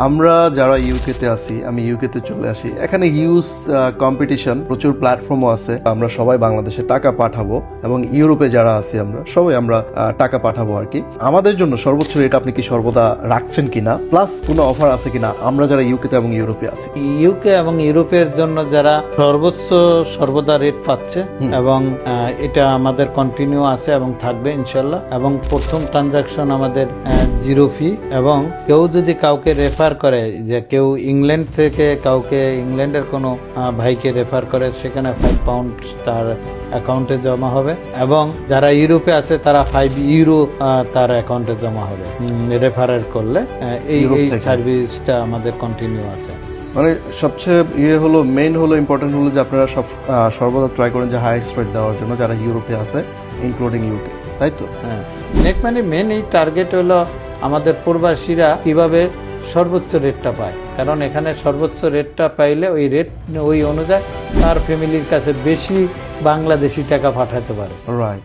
আমরা যারা ইউকেতে আছি, আমি ইউকেতে চলে আসি, এখানে হিউজ কম্পিটিশন, প্রচুর প্ল্যাটফর্মও আছে। আমরা সবাই বাংলাদেশে টাকা পাঠাবো এবং ইউরোপে যারা আছি আমরা সবাই টাকা পাঠাবো আর কি। আমাদের জন্য সর্বোচ্চ রেট আপনি কি সর্বদা রাখছেন কিনা, প্লাস কোনো অফার আছে কিনা আমরা যারা ইউকেতে এবং ইউরোপে আছি? ইউকে এবং ইউরোপের জন্য যারা সর্বদা রেট পাচ্ছে এবং এটা আমাদের কন্টিনিউ আছে এবং থাকবে ইনশাল্লাহ। এবং প্রথম ট্রানজাকশন আমাদের 0 ফি, এবং কেউ যদি কাউকে রেফার করে, যে কেউ ইংল্যান্ড থেকে কাউকে, ইংল্যান্ডের কোনো ভাইকে রেফার করে, সেখানে 5 পাউন্ড তার অ্যাকাউন্টে জমা হবে, এবং যারা ইউরোপে আছে তারা 5 ইউরো তার অ্যাকাউন্টে জমা হবে রেফারের করলে। এই সার্ভিসটা আমাদের কন্টিনিউ আছে। মানে সবচেয়ে মেইন হলো ইম্পর্টেন্ট হলো যে আপনারা সর্বদা ট্রাই করেন যে হাইয়েস্ট রেট দেওয়ার জন্য যারা ইউরোপে আছে, ইনক্লুডিং ইউকে, তাই তো? হ্যাঁ, নেট মানি মেন এই টার্গেট হলো আমাদের প্রবাসীরা কিভাবে সর্বোচ্চ রেটটা পায়, কারণ এখানে সর্বোচ্চ রেটটা পাইলে ওই অনুযায়ী তার ফ্যামিলির কাছে বেশি বাংলাদেশি টাকা পাঠাতে পারে। রাইট।